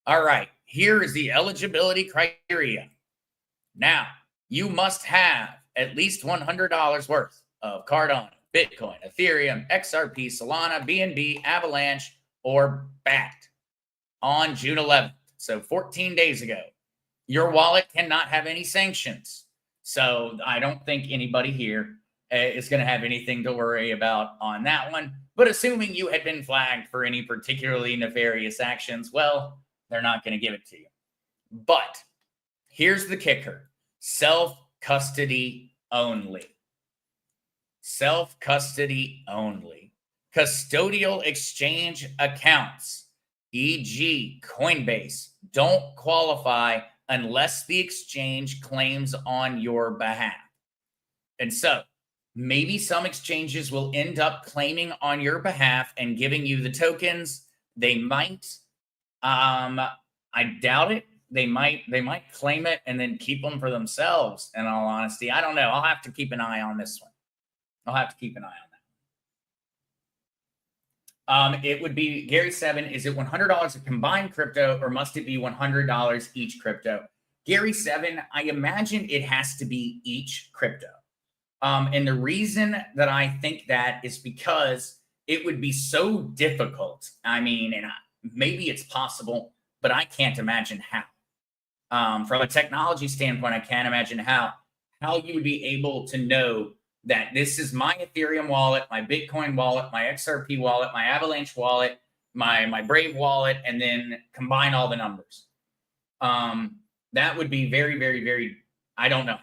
All right, here is the eligibility criteria. Now, you must have at least $100 worth of Cardano, Bitcoin, Ethereum, XRP, Solana, BNB, Avalanche, or BAT on June 11th. So 14 days ago. Your wallet cannot have any sanctions. So I don't think anybody here is going to have anything to worry about on that one. But assuming you had been flagged for any particularly nefarious actions, well, they're not going to give it to you. But here's the kicker. Self-custody only. Self-custody only. Custodial exchange accounts. e.g., Coinbase, don't qualify unless the exchange claims on your behalf. And so maybe some exchanges will end up claiming on your behalf and giving you the tokens. They might. I doubt it. They might claim it and then keep them for themselves. In all honesty, I don't know. I'll have to keep an eye on this one. It would be Gary 7. Is it $100 a combined crypto, or must it be $100 each crypto? Gary 7, I imagine it has to be each crypto. And the reason that I think that is because it would be so difficult. I mean, and maybe it's possible, but I can't imagine how. From a technology standpoint, I can't imagine how you would be able to know that this is my Ethereum wallet, my Bitcoin wallet, my XRP wallet, my Avalanche wallet, my Brave wallet, and then combine all the numbers. That would be very, very, very, I don't know.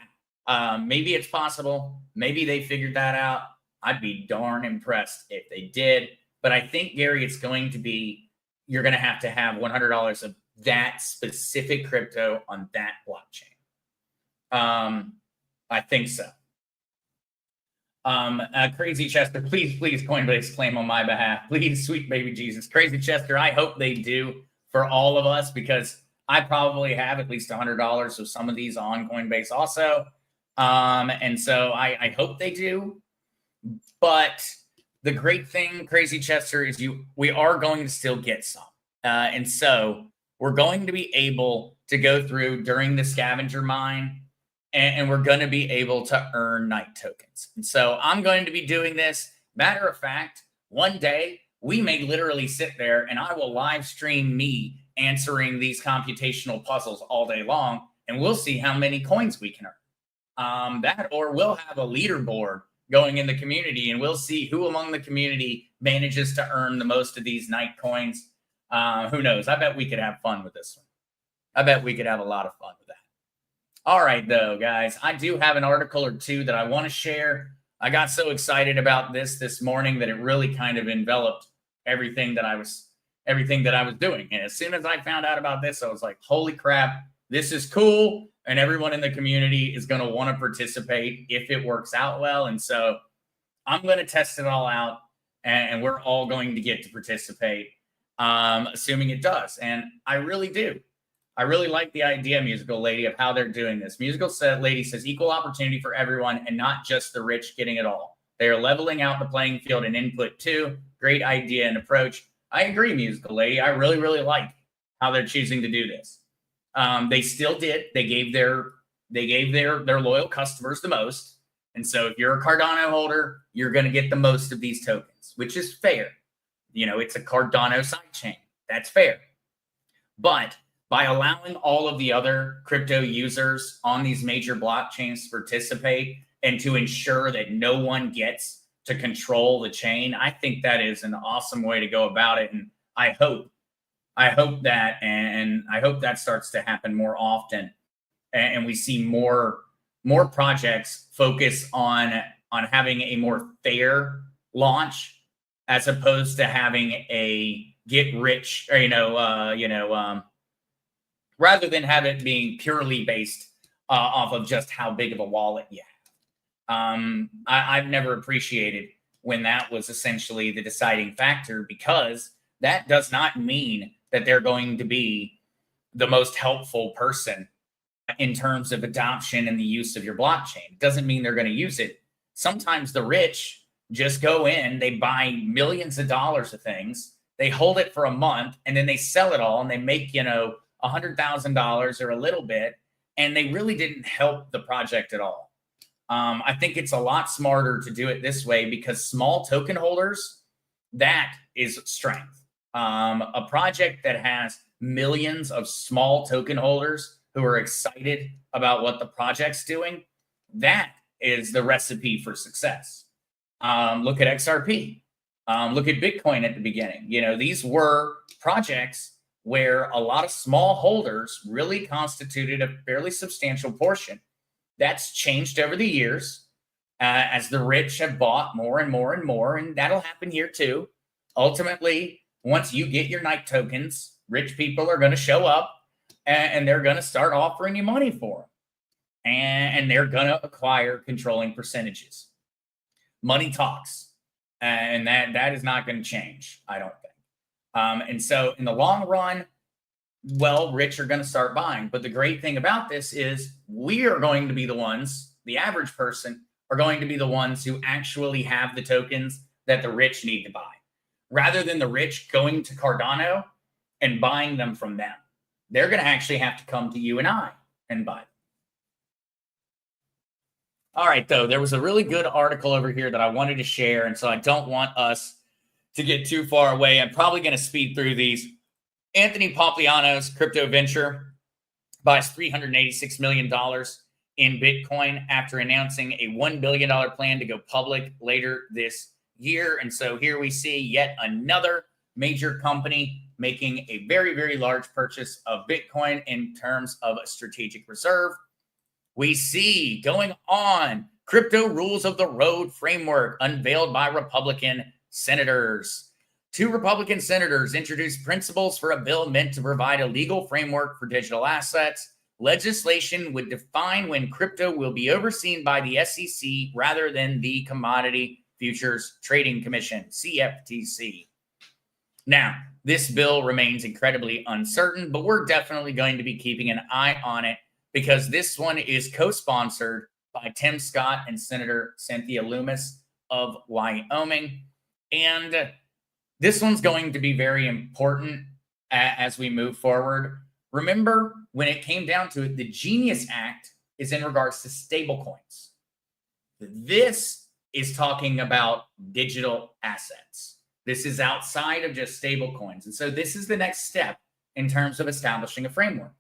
Maybe it's possible. Maybe they figured that out. I'd be darn impressed if they did. But I think, Gary, it's going to be, you're going to have $100 of that specific crypto on that blockchain. I think so. Crazy Chester, please, Coinbase claim on my behalf. Please, sweet baby Jesus. Crazy Chester, I hope they do for all of us, because I probably have at least $100 of some of these on Coinbase also. And so I hope they do. But the great thing, Crazy Chester, is we are going to still get some. And so we're going to be able to go through during the scavenger mine, and we're going to be able to earn night tokens. And so I'm going to be doing this. Matter of fact, one day we may literally sit there and I will live stream me answering these computational puzzles all day long, and we'll see how many coins we can earn. Or we'll have a leaderboard going in the community, and we'll see who among the community manages to earn the most of these night coins. Who knows? I bet we could have fun with this one. I bet we could have a lot of fun with that. All right, though, guys, I do have an article or two that I want to share. I got so excited about this morning that it really kind of enveloped everything that I was doing. And as soon as I found out about this, I was like, holy crap, this is cool. And everyone in the community is going to want to participate if it works out well. And so I'm going to test it all out, and we're all going to get to participate, assuming it does. And I really do. I really like the idea, Musical Lady, of how they're doing this. Musical Lady says equal opportunity for everyone and not just the rich getting it all. They are leveling out the playing field and input too. Great idea and approach. I agree, Musical Lady. I really, really like how they're choosing to do this. They still did. They gave their loyal customers the most. And so if you're a Cardano holder, you're going to get the most of these tokens, which is fair. You know, it's a Cardano sidechain. That's fair. But by allowing all of the other crypto users on these major blockchains to participate and to ensure that no one gets to control the chain, I think that is an awesome way to go about it. And I hope that starts to happen more often, and we see more projects focus on having a more fair launch, as opposed to having a get rich, or rather than have it being purely based off of just how big of a wallet you have. I've never appreciated when that was essentially the deciding factor, because that does not mean that they're going to be the most helpful person in terms of adoption and the use of your blockchain. It doesn't mean they're going to use it. Sometimes the rich just go in, they buy millions of dollars of things, they hold it for a month, and then they sell it all, and they make, $100,000 or a little bit, and they really didn't help the project at all. I think it's a lot smarter to do it this way, because small token holders, that is strength. A project that has millions of small token holders who are excited about what the project's doing, that is the recipe for success. Look at XRP. Look at Bitcoin at the beginning. These were projects where a lot of small holders really constituted a fairly substantial portion. That's changed over the years as the rich have bought more and more and more, and that'll happen here too. Ultimately, Once you get your Night tokens, rich people are going to show up and they're going to start offering you money for them. And they're going to acquire controlling percentages. Money talks. And that is not going to change, I don't think. And so in the long run, well, rich are going to start buying. But the great thing about this is we are going to be the ones, the average person, are going to be the ones who actually have the tokens that the rich need to buy, rather than the rich going to Cardano and buying them from them. They're going to actually have to come to you and I and buy them. All right, though, there was a really good article over here that I wanted to share, and so I don't want us to get too far away. I'm probably going to speed through these. Anthony Pompliano's crypto venture buys $386 million in Bitcoin after announcing a $1 billion plan to go public later this year. And so here we see yet another major company making a very, very large purchase of Bitcoin in terms of a strategic reserve. We see going on crypto rules of the road framework unveiled by Republican senators. 2 Republican senators introduced principles for a bill meant to provide a legal framework for digital assets. Legislation would define when crypto will be overseen by the SEC rather than the Commodity Futures Trading Commission, CFTC. Now, this bill remains incredibly uncertain, but we're definitely going to be keeping an eye on it because this one is co-sponsored by Tim Scott and Senator Cynthia Lummis of Wyoming. And this one's going to be very important as we move forward. Remember, when it came down to it, the Genius Act is in regards to stablecoins. This is talking about digital assets. This is outside of just stablecoins. And so this is the next step in terms of establishing a framework.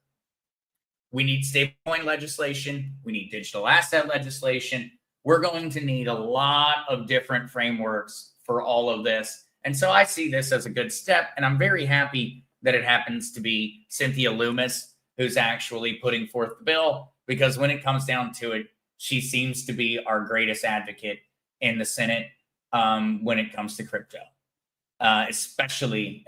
We need stablecoin legislation. We need digital asset legislation. We're going to need a lot of different frameworks for all of this. And so I see this as a good step, and I'm very happy that it happens to be Cynthia Lummis who's actually putting forth the bill, because when it comes down to it, she seems to be our greatest advocate in the Senate when it comes to crypto, especially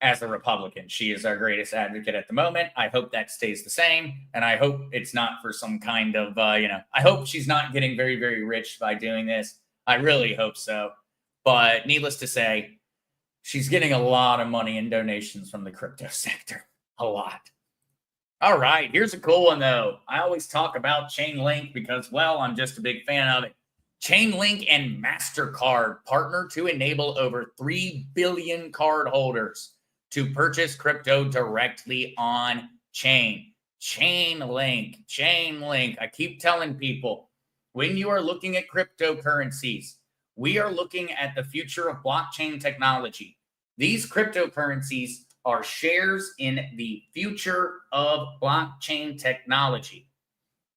as a Republican. She is our greatest advocate at the moment. I hope that stays the same, and I hope it's not for some kind of, I hope she's not getting very, very rich by doing this. I really hope so. But needless to say, she's getting a lot of money in donations from the crypto sector. A lot. All right, here's a cool one, though. I always talk about Chainlink because, well, I'm just a big fan of it. Chainlink and MasterCard partner to enable over 3 billion cardholders to purchase crypto directly on chain. Chainlink. I keep telling people, when you are looking at cryptocurrencies, we are looking at the future of blockchain technology. These cryptocurrencies are shares in the future of blockchain technology.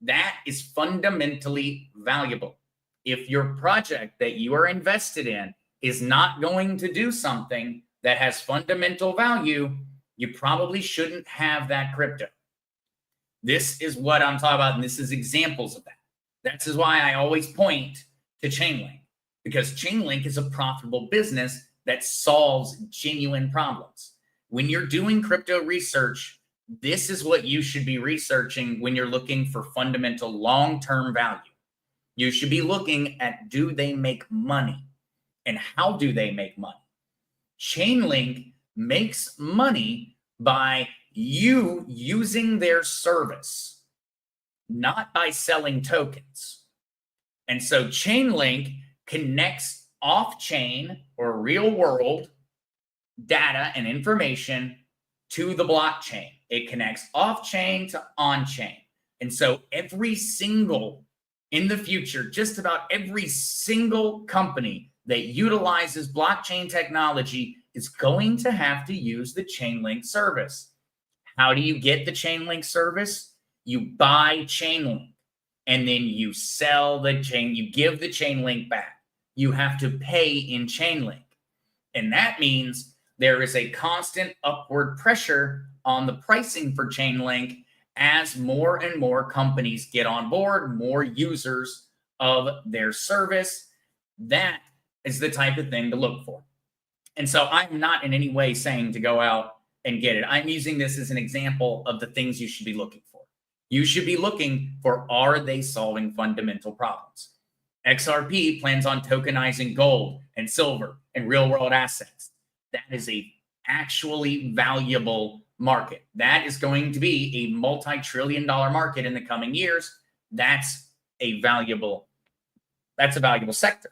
That is fundamentally valuable. If your project that you are invested in is not going to do something that has fundamental value, you probably shouldn't have that crypto. This is what I'm talking about, and this is examples of that. That is why I always point to Chainlink, because Chainlink is a profitable business that solves genuine problems. When you're doing crypto research, this is what you should be researching when you're looking for fundamental long-term value. You should be looking at, do they make money? And how do they make money? Chainlink makes money by you using their service, not by selling tokens. And so Chainlink connects off-chain or real-world data and information to the blockchain. It connects off-chain to on-chain. And so in the future, just about every single company that utilizes blockchain technology is going to have to use the Chainlink service. How do you get the Chainlink service? You buy Chainlink, and then you sell the chain. You give the Chainlink back. You have to pay in Chainlink. And that means there is a constant upward pressure on the pricing for Chainlink as more and more companies get on board, more users of their service. That is the type of thing to look for. And so I'm not in any way saying to go out and get it. I'm using this as an example of the things you should be looking for. You should be looking for, are they solving fundamental problems? XRP plans on tokenizing gold and silver and real world assets. That is a actually valuable market. That is going to be a multi-trillion-dollar market in the coming years. That's a valuable sector.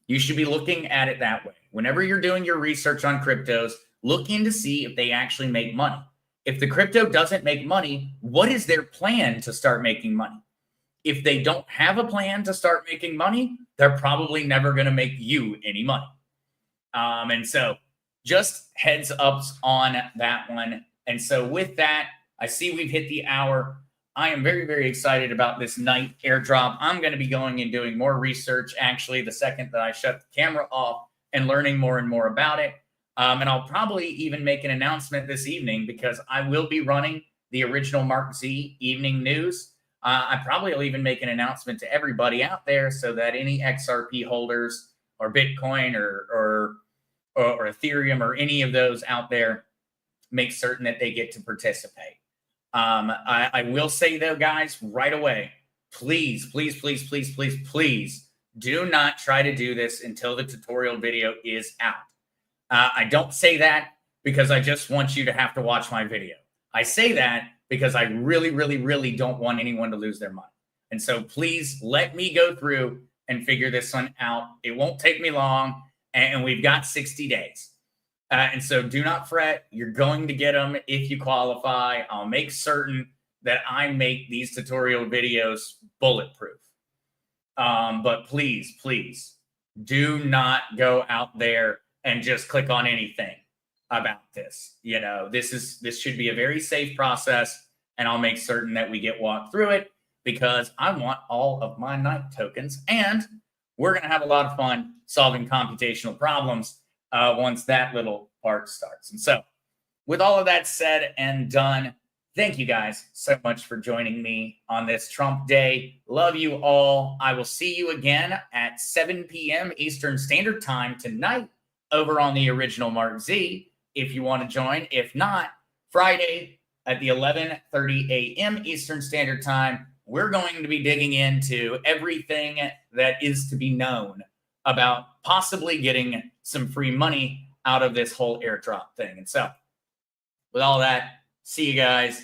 You should be looking at it that way. Whenever you're doing your research on cryptos, look in to see if they actually make money. If the crypto doesn't make money, what is their plan to start making money? If they don't have a plan to start making money, they're probably never going to make you any money. And so just heads ups on that one. And so with that, I see we've hit the hour. I am very, very excited about this night airdrop. I'm going to be going and doing more research, actually, the second that I shut the camera off, and learning more and more about it. And I'll probably even make an announcement this evening, because I will be running the original Mark Z evening news. I probably will even make an announcement to everybody out there, so that any XRP holders or Bitcoin or Ethereum or any of those out there, make certain that they get to participate. I will say, though, guys, right away, please, please, please, please, please, please do not try to do this until the tutorial video is out. I don't say that because I just want you to have to watch my video. I say that because I really, really, really don't want anyone to lose their money. And so please let me go through and figure this one out. It won't take me long, and we've got 60 days. And so do not fret. You're going to get them if you qualify. I'll make certain that I make these tutorial videos bulletproof. But please, please do not go out there and just click on anything about this. You know, this should be a very safe process, and I'll make certain that we get walked through it, because I want all of my night tokens, and we're going to have a lot of fun solving computational problems once that little part starts. And so with all of that said and done, thank you guys so much for joining me on this Trump Day. Love you all. I will see you again at 7 p.m. Eastern Standard Time tonight over on the original Mark Z, if you want to join. If not, Friday at the 11:30 a.m. Eastern Standard Time, we're going to be digging into everything that is to be known about possibly getting some free money out of this whole airdrop thing. And so with all that, see you guys